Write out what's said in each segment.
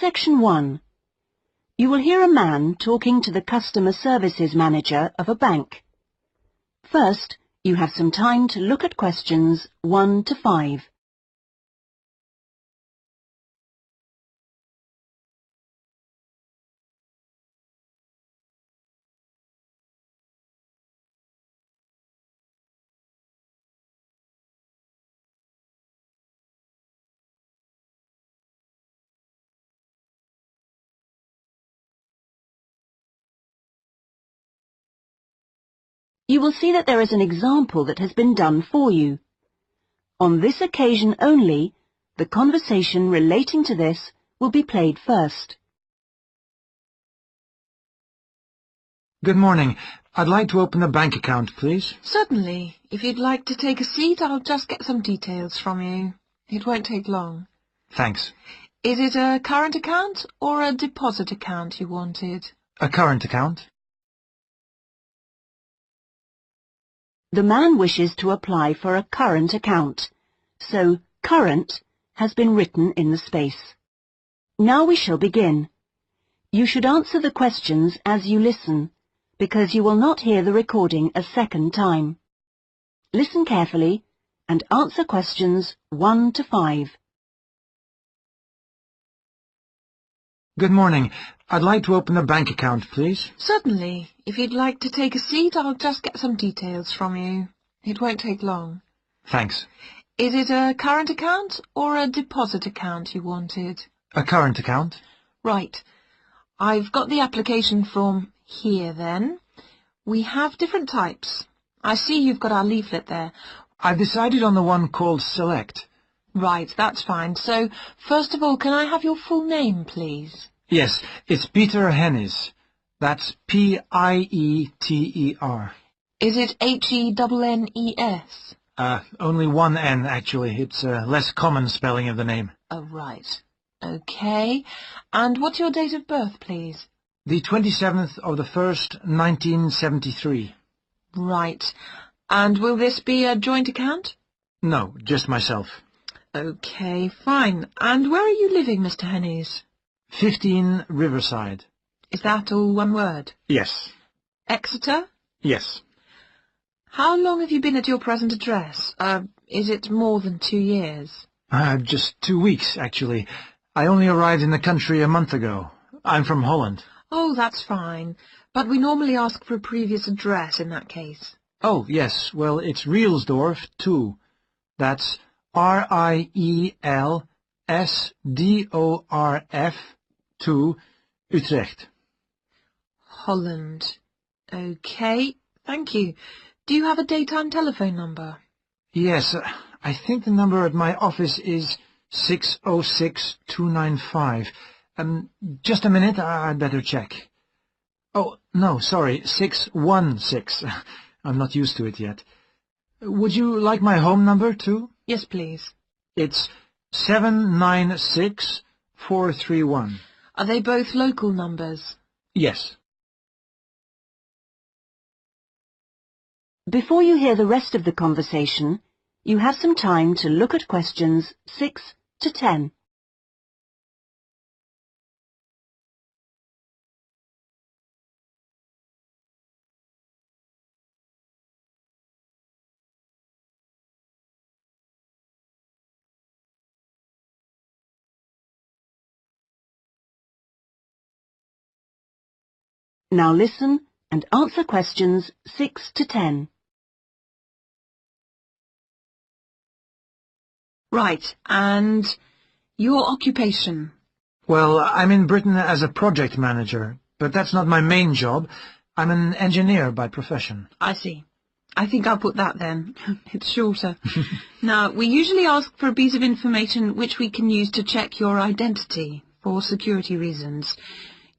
Section 1. You will hear a man talking to the customer services manager of a bank. First, you have some time to look at questions 1 to 5. You will see that there is an example that has been done for you. On this occasion only, the conversation relating to this will be played first. Good morning. I'd like to open a bank account, please. Certainly. If you'd like to take a seat, I'll just get some details from you. It won't take long. Thanks. Is it a current account or a deposit account you wanted? A current account? The man wishes to apply for a current account, so current has been written in the space. Now we shall begin. You should answer the questions as you listen, because you will not hear the recording a second time. Listen carefully and answer questions 1 to 5. Good morning. I'd like to open a bank account, please. Certainly. If you'd like to take a seat, I'll just get some details from you. It won't take long. Thanks. Is it a current account or a deposit account you wanted? A current account? Right. I've got the application form here then. We have different types. I see you've got our leaflet there. I've decided on the one called Select. Right, that's fine. So, first of all, can I have your full name, please? Yes, it's Peter Hennis. That's P-I-E-T-E-R. Is it H-E-N-N-E-S? Only one N, actually. It's a less common spelling of the name. Oh, right. Okay. And what's your date of birth, please? The 27th of the 1st, 1973. Right. And will this be a joint account? No, just myself. Okay, fine. And where are you living, Mr. Hennies? 15 Riverside. Is that all one word? Yes. Exeter? Yes. How long have you been at your present address? Is it more than 2 years? Just 2 weeks, actually. I only arrived in the country a month ago. I'm from Holland. Oh, that's fine. But we normally ask for a previous address in that case. Oh, yes. Well, it's Rielsdorf 2. That's R-I-E-L-S-D-O-R-F 2, Utrecht. Holland. Okay, thank you. Do you have a daytime telephone number? Yes, I think the number at my office is 606-295. Just a minute, I'd better check. Oh, no, sorry, 616. I'm not used to it yet. Would you like my home number, too? Yes, please. It's 796431. Are they both local numbers? Yes. Before you hear the rest of the conversation, you have some time to look at questions 6 to 10. Now listen and answer questions 6 to 10. Right, and your occupation? Well, I'm in Britain as a project manager, but that's not my main job. I'm an engineer by profession. I see. I think I'll put that then. It's shorter. Now, we usually ask for a piece of information which we can use to check your identity for security reasons.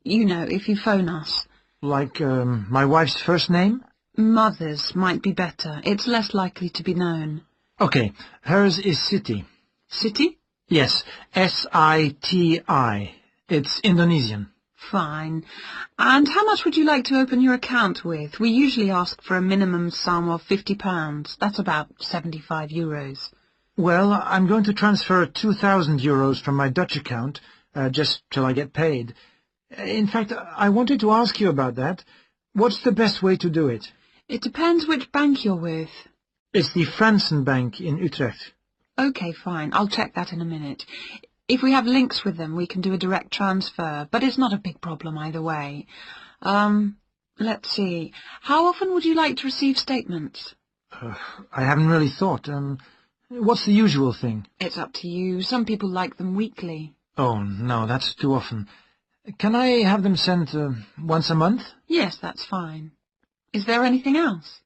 You know, if you phone us. Like, my wife's first name? Mother's might be better. It's less likely to be known. Okay, hers is Siti. Siti? Yes, S-I-T-I. It's Indonesian. Fine. And how much would you like to open your account with? We usually ask for a minimum sum of £50. That's about €75. Well, I'm going to transfer 2,000 euros from my Dutch account, just till I get paid. In fact, I wanted to ask you about that. What's the best way to do it? It depends which bank you're with. It's the Fransen Bank in Utrecht. OK, fine. I'll check that in a minute. If we have links with them, we can do a direct transfer, but it's not a big problem either way. Let's see. How often would you like to receive statements? I haven't really thought. What's the usual thing? It's up to you. Some people like them weekly. Oh, no, that's too often. Can I have them sent once a month? Yes, that's fine. Is there anything else?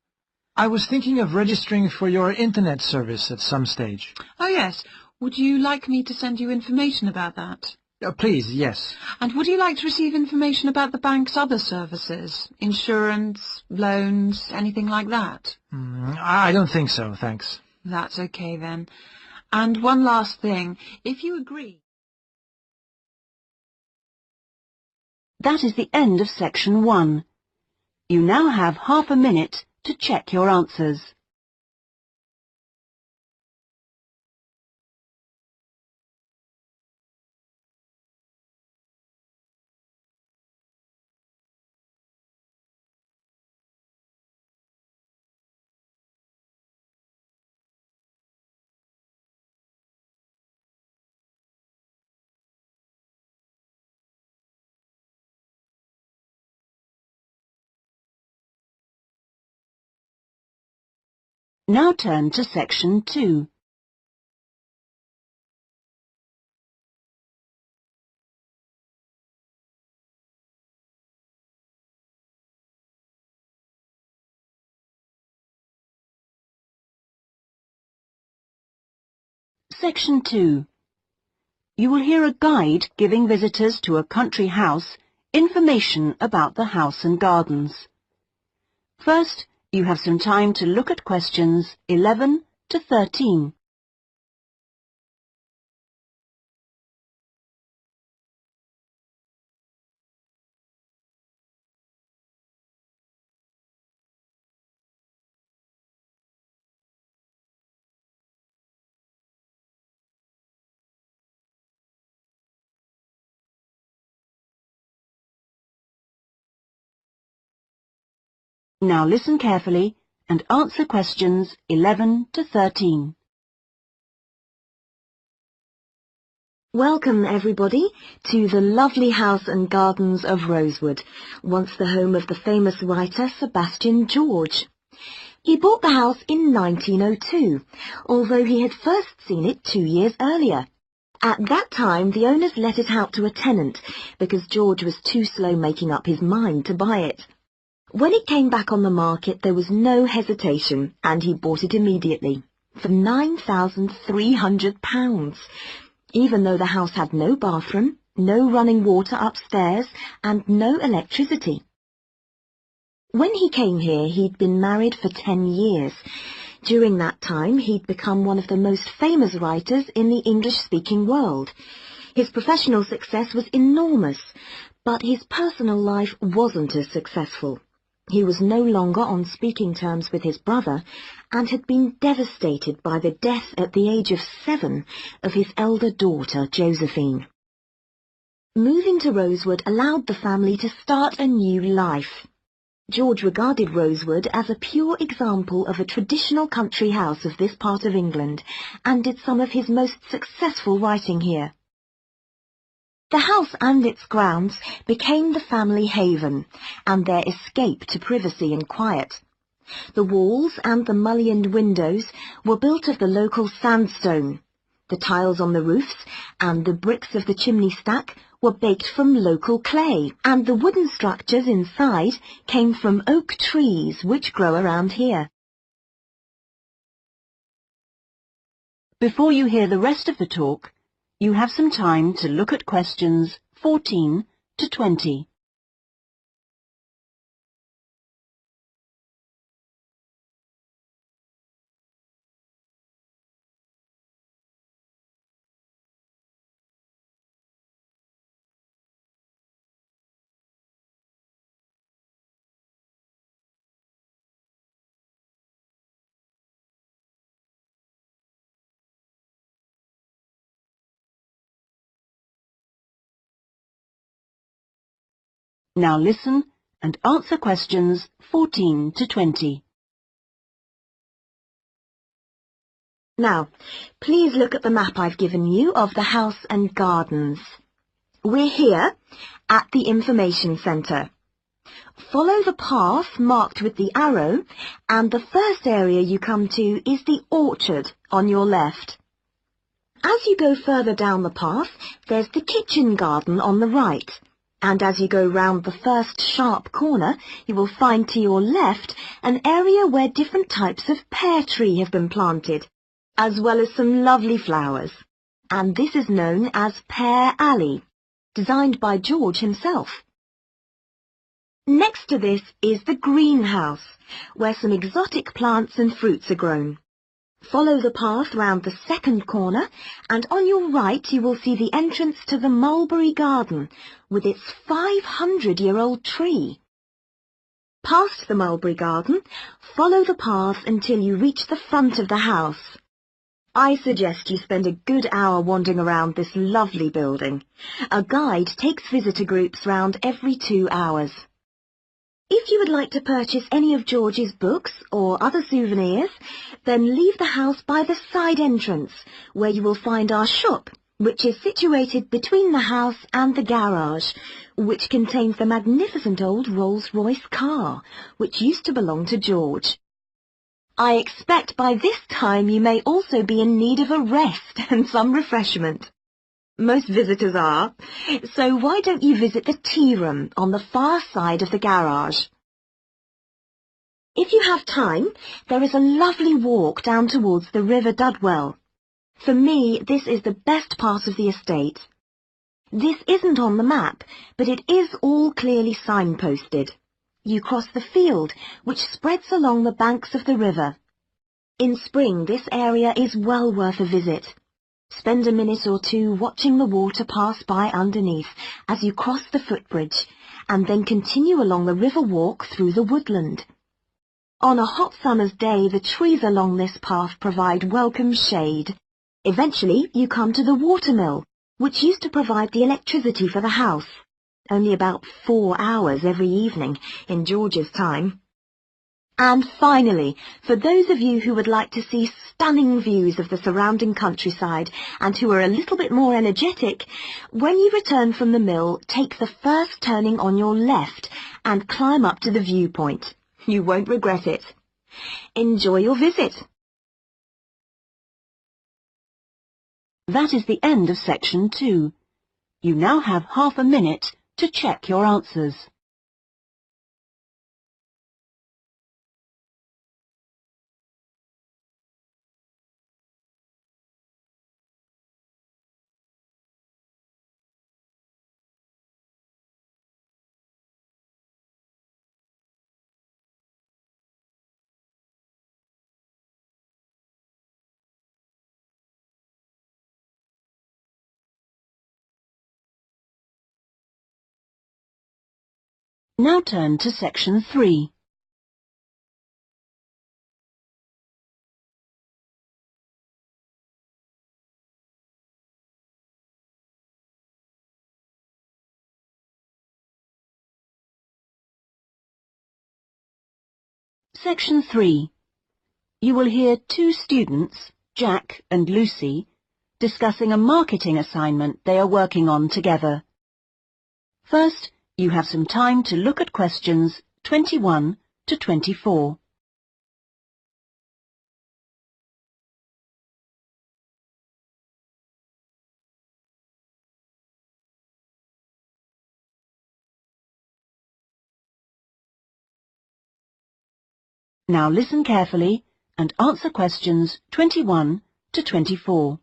I was thinking of registering for your internet service at some stage. Oh, yes. Would you like me to send you information about that? Please, yes. And would you like to receive information about the bank's other services? Insurance, loans, anything like that? I don't think so, thanks. That's okay then. And one last thing. If you agree... That is the end of section 1. You now have half a minute to check your answers. Now turn to section 2. Section 2. You will hear a guide giving visitors to a country house information about the house and gardens. First, you have some time to look at questions 11 to 13. Now listen carefully and answer questions 11 to 13. Welcome, everybody, to the lovely house and gardens of Rosewood, once the home of the famous writer Sebastian George. He bought the house in 1902, although he had first seen it 2 years earlier. At that time, the owners let it out to a tenant because George was too slow making up his mind to buy it. When it came back on the market, there was no hesitation, and he bought it immediately for £9,300. Even though the house had no bathroom, no running water upstairs, and no electricity. When he came here, he'd been married for 10 years. During that time, he'd become one of the most famous writers in the English-speaking world. His professional success was enormous, but his personal life wasn't as successful. He was no longer on speaking terms with his brother and had been devastated by the death at the age of 7 of his elder daughter, Josephine. Moving to Rosewood allowed the family to start a new life. George regarded Rosewood as a pure example of a traditional country house of this part of England and did some of his most successful writing here. The house and its grounds became the family haven and their escape to privacy and quiet. The walls and the mullioned windows were built of the local sandstone. The tiles on the roofs and the bricks of the chimney stack were baked from local clay, and the wooden structures inside came from oak trees which grow around here. Before you hear the rest of the talk, you have some time to look at questions 14 to 20. Now listen and answer questions 14 to 20. Now, please look at the map I've given you of the house and gardens. We're here at the information centre. Follow the path marked with the arrow, and the first area you come to is the orchard on your left. As you go further down the path, there's the kitchen garden on the right. And as you go round the first sharp corner, you will find to your left an area where different types of pear tree have been planted, as well as some lovely flowers. And this is known as Pear Alley, designed by George himself. Next to this is the greenhouse, where some exotic plants and fruits are grown. Follow the path round the second corner, and on your right you will see the entrance to the mulberry garden, with its 500-year-old tree. Past the mulberry garden, follow the path until you reach the front of the house. I suggest you spend a good hour wandering around this lovely building. A guide takes visitor groups round every 2 hours. If you would like to purchase any of George's books or other souvenirs, then leave the house by the side entrance, where you will find our shop, which is situated between the house and the garage, which contains the magnificent old Rolls-Royce car, which used to belong to George. I expect by this time you may also be in need of a rest and some refreshment. Most visitors are, so why don't you visit the tea room on the far side of the garage? If you have time, there is a lovely walk down towards the River Dudwell. For me, this is the best part of the estate. This isn't on the map, but it is all clearly signposted. You cross the field, which spreads along the banks of the river. In spring, this area is well worth a visit. Spend a minute or two watching the water pass by underneath as you cross the footbridge, and then continue along the river walk through the woodland. On a hot summer's day, the trees along this path provide welcome shade. Eventually, you come to the watermill, which used to provide the electricity for the house. Only about 4 hours every evening in George's time. And finally, for those of you who would like to see stunning views of the surrounding countryside and who are a little bit more energetic, when you return from the mill, take the first turning on your left and climb up to the viewpoint. You won't regret it. Enjoy your visit. That is the end of section 2. You now have half a minute to check your answers. Now turn to section 3. Section 3. You will hear 2 students, Jack and Lucy, discussing a marketing assignment they are working on together. First, you have some time to look at questions 21 to 24. Now listen carefully and answer questions 21 to 24.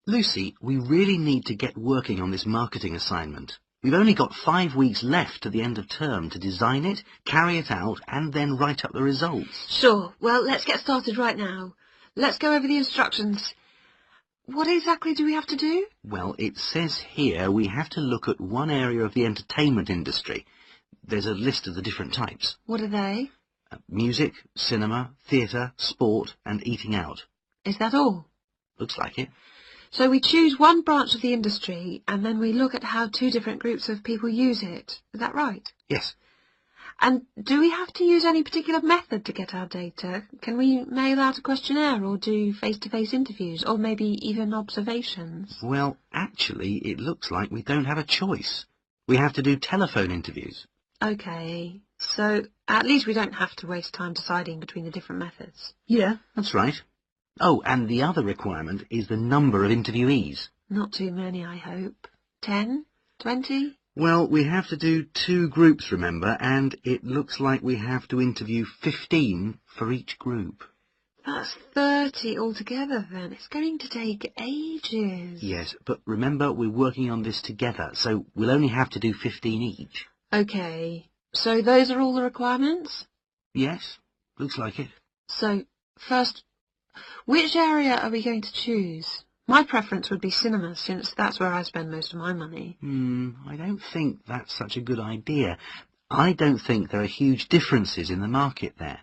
Lucy, we really need to get working on this marketing assignment. We've only got 5 weeks left to the end of term to design it, carry it out, and then write up the results. Sure. Well, let's get started right now. Let's go over the instructions. What exactly do we have to do? Well, it says here we have to look at one area of the entertainment industry. There's a list of the different types. What are they? Music, cinema, theatre, sport, and eating out. Is that all? Looks like it. So we choose one branch of the industry and then we look at how two different groups of people use it. Is that right? Yes. And do we have to use any particular method to get our data? Can we mail out a questionnaire or do face-to-face interviews or maybe even observations? Well, actually, it looks like we don't have a choice. We have to do telephone interviews. OK, so at least we don't have to waste time deciding between the different methods. Yeah, that's right. Oh, and the other requirement is the number of interviewees. Not too many, I hope. 10? 20? Well, we have to do 2 groups, remember, and it looks like we have to interview 15 for each group. That's 30 altogether then. It's going to take ages. Yes, but remember we're working on this together, so we'll only have to do 15 each. OK, so those are all the requirements? Yes, looks like it. So, first, which area are we going to choose? My preference would be cinema, since that's where I spend most of my money. I don't think that's such a good idea. I don't think there are huge differences in the market there.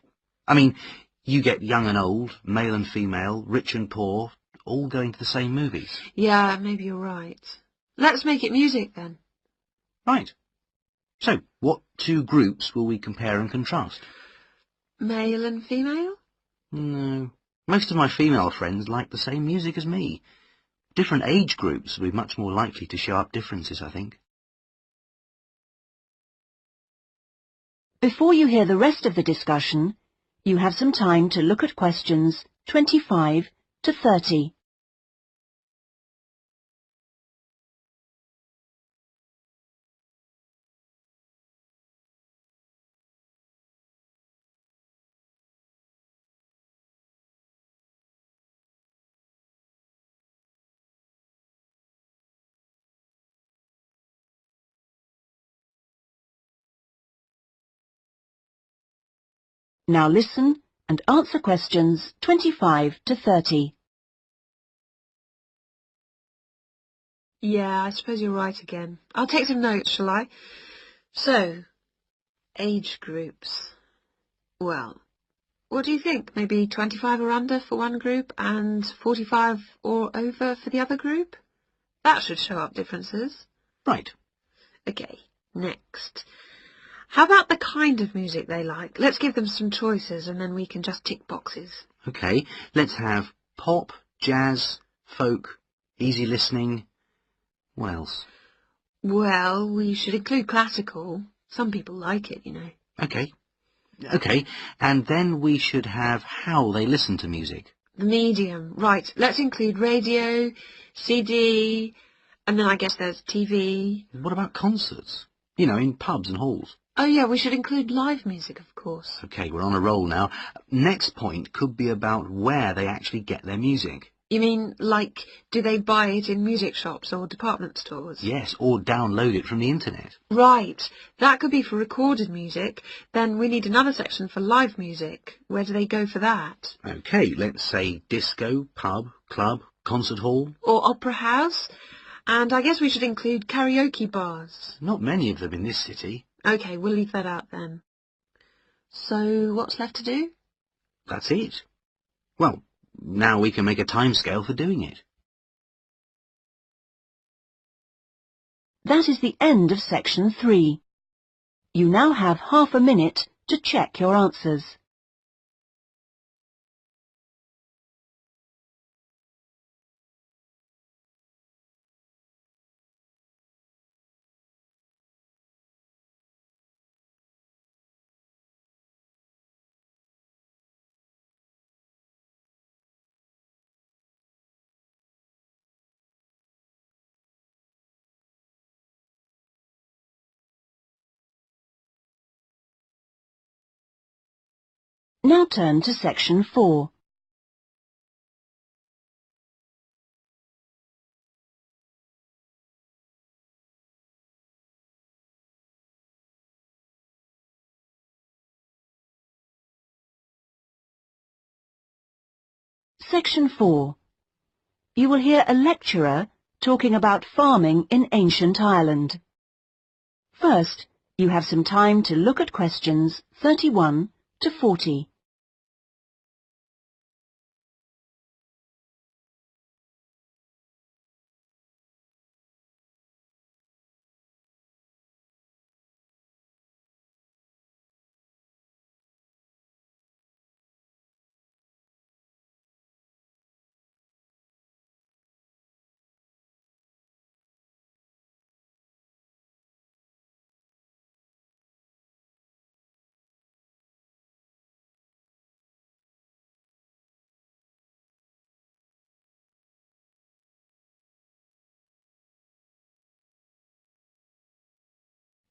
I mean, you get young and old, male and female, rich and poor, all going to the same movies. Yeah, maybe you're right. Let's make it music then. Right. So, what 2 groups will we compare and contrast? Male and female? No. Most of my female friends like the same music as me. Different age groups will be much more likely to show up differences, I think. Before you hear the rest of the discussion, you have some time to look at questions 25 to 30. Now listen and answer questions 25 to 30. Yeah, I suppose you're right again. I'll take some notes, shall I? So, age groups. Well, what do you think? Maybe 25 or under for one group and 45 or over for the other group? That should show up differences. Right. OK, next. How about the kind of music they like? Let's give them some choices and then we can just tick boxes. OK, let's have pop, jazz, folk, easy listening. What else? Well, we should include classical. Some people like it, you know. OK. OK, and then we should have how they listen to music. The medium. Right, let's include radio, CD, and then I guess there's TV. What about concerts? You know, in pubs and halls. Oh yeah, we should include live music, of course. OK, we're on a roll now. Next point could be about where they actually get their music. You mean, like, do they buy it in music shops or department stores? Yes, or download it from the internet. Right, that could be for recorded music. Then we need another section for live music. Where do they go for that? OK, let's say disco, pub, club, concert hall. Or opera house. And I guess we should include karaoke bars. Not many of them in this city. OK, we'll leave that out then. So, what's left to do? That's it. Well, now we can make a timescale for doing it. That is the end of section 3. You now have half a minute to check your answers. Now turn to section 4. Section 4. You will hear a lecturer talking about farming in ancient Ireland. First, you have some time to look at questions 31 to 40.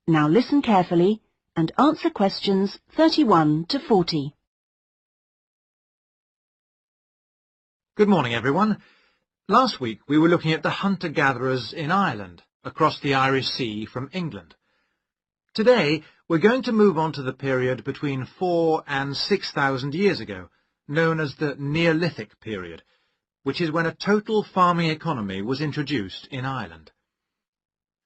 Now listen carefully and answer questions 31 to 40. Good morning, everyone. Last week we were looking at the hunter-gatherers in Ireland, across the Irish Sea from England. Today we're going to move on to the period between 4,000 and 6,000 years ago, known as the Neolithic period, which is when a total farming economy was introduced in Ireland.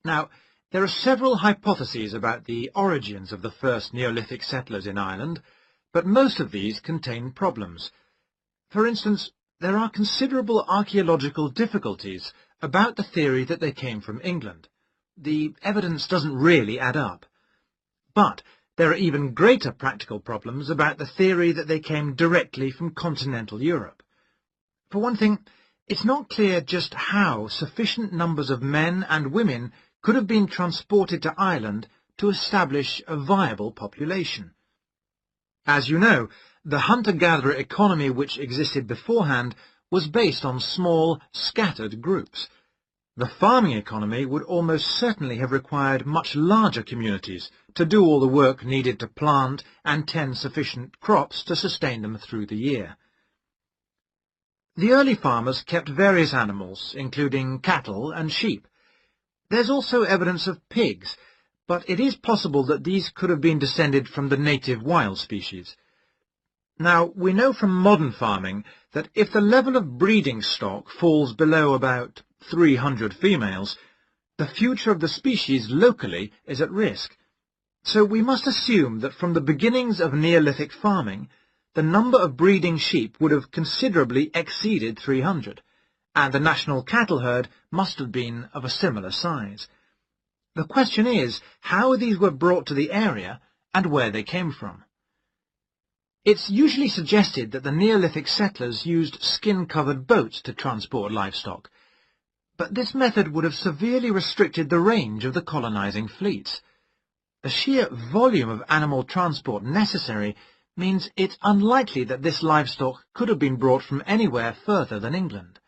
Now, there are several hypotheses about the origins of the first Neolithic settlers in Ireland, but most of these contain problems. For instance, there are considerable archaeological difficulties about the theory that they came from England. The evidence doesn't really add up. But there are even greater practical problems about the theory that they came directly from continental Europe. For one thing, it's not clear just how sufficient numbers of men and women could have been transported to Ireland to establish a viable population. As you know, the hunter-gatherer economy which existed beforehand was based on small, scattered groups. The farming economy would almost certainly have required much larger communities to do all the work needed to plant and tend sufficient crops to sustain them through the year. The early farmers kept various animals, including cattle and sheep. There's also evidence of pigs, but it is possible that these could have been descended from the native wild species. Now, we know from modern farming that if the level of breeding stock falls below about 300 females, the future of the species locally is at risk. So we must assume that from the beginnings of Neolithic farming, the number of breeding sheep would have considerably exceeded 300, and the national cattle herd must have been of a similar size. The question is how these were brought to the area and where they came from. It's usually suggested that the Neolithic settlers used skin-covered boats to transport livestock, but this method would have severely restricted the range of the colonizing fleets. The sheer volume of animal transport necessary means it's unlikely that this livestock could have been brought from anywhere further than England.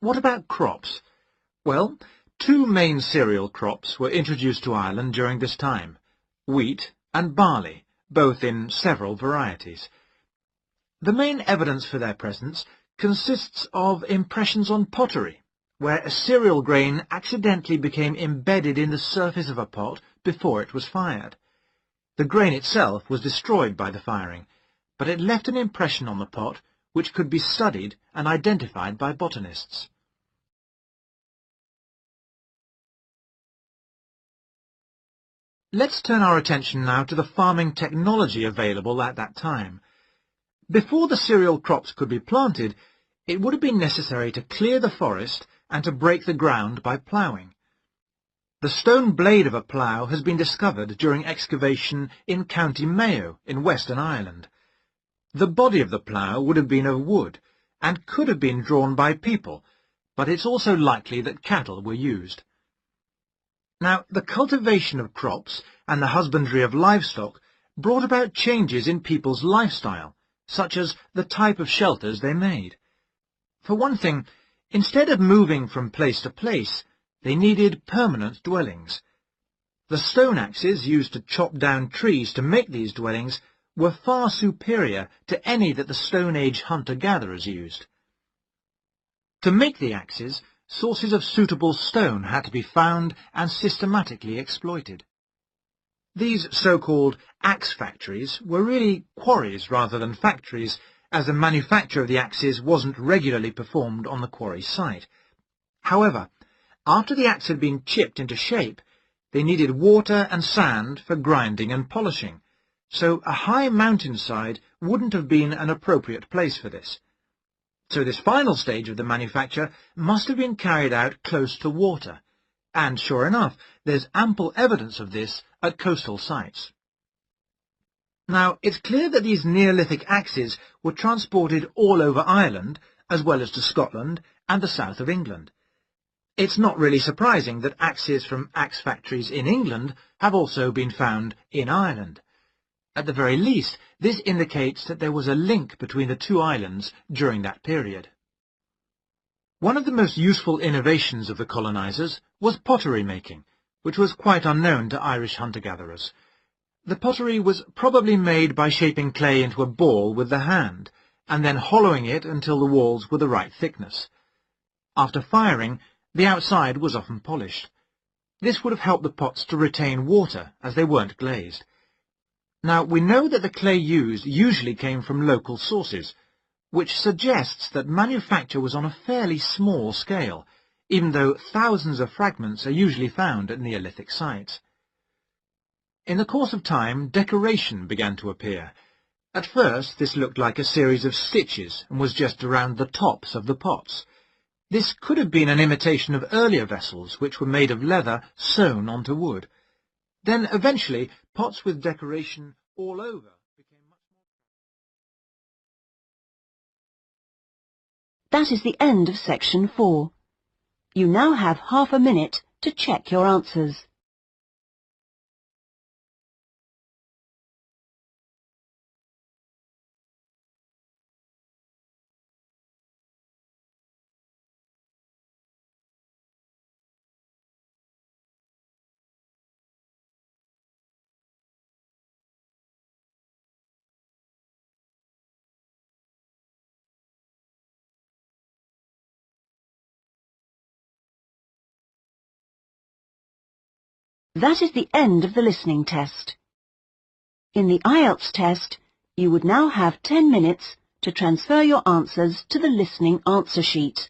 What about crops? Well, two main cereal crops were introduced to Ireland during this time, wheat and barley, both in several varieties. The main evidence for their presence consists of impressions on pottery, where a cereal grain accidentally became embedded in the surface of a pot before it was fired. The grain itself was destroyed by the firing, but it left an impression on the pot which could be studied and identified by botanists. Let's turn our attention now to the farming technology available at that time. Before the cereal crops could be planted, it would have been necessary to clear the forest and to break the ground by ploughing. The stone blade of a plough has been discovered during excavation in County Mayo in Western Ireland. The body of the plough would have been of wood and could have been drawn by people, but it's also likely that cattle were used. Now, the cultivation of crops and the husbandry of livestock brought about changes in people's lifestyle, such as the type of shelters they made. For one thing, instead of moving from place to place, they needed permanent dwellings. The stone axes used to chop down trees to make these dwellings were far superior to any that the Stone Age hunter-gatherers used. To make the axes, sources of suitable stone had to be found and systematically exploited. These so-called axe factories were really quarries rather than factories, as the manufacture of the axes wasn't regularly performed on the quarry site. However, after the axe had been chipped into shape, they needed water and sand for grinding and polishing, so a high mountainside wouldn't have been an appropriate place for this. So this final stage of the manufacture must have been carried out close to water, and sure enough, there's ample evidence of this at coastal sites. Now, it's clear that these Neolithic axes were transported all over Ireland, as well as to Scotland and the south of England. It's not really surprising that axes from axe factories in England have also been found in Ireland. At the very least, this indicates that there was a link between the two islands during that period. One of the most useful innovations of the colonizers was pottery making, which was quite unknown to Irish hunter-gatherers. The pottery was probably made by shaping clay into a ball with the hand, and then hollowing it until the walls were the right thickness. After firing, the outside was often polished. This would have helped the pots to retain water, as they weren't glazed. Now, we know that the clay used usually came from local sources, which suggests that manufacture was on a fairly small scale, even though thousands of fragments are usually found at Neolithic sites. In the course of time, decoration began to appear. At first, this looked like a series of stitches and was just around the tops of the pots. This could have been an imitation of earlier vessels, which were made of leather sewn onto wood. Then, eventually, pots with decoration all over became much more... That is the end of section 4. You now have half a minute to check your answers. That is the end of the listening test. In the IELTS test, you would now have 10 minutes to transfer your answers to the listening answer sheet.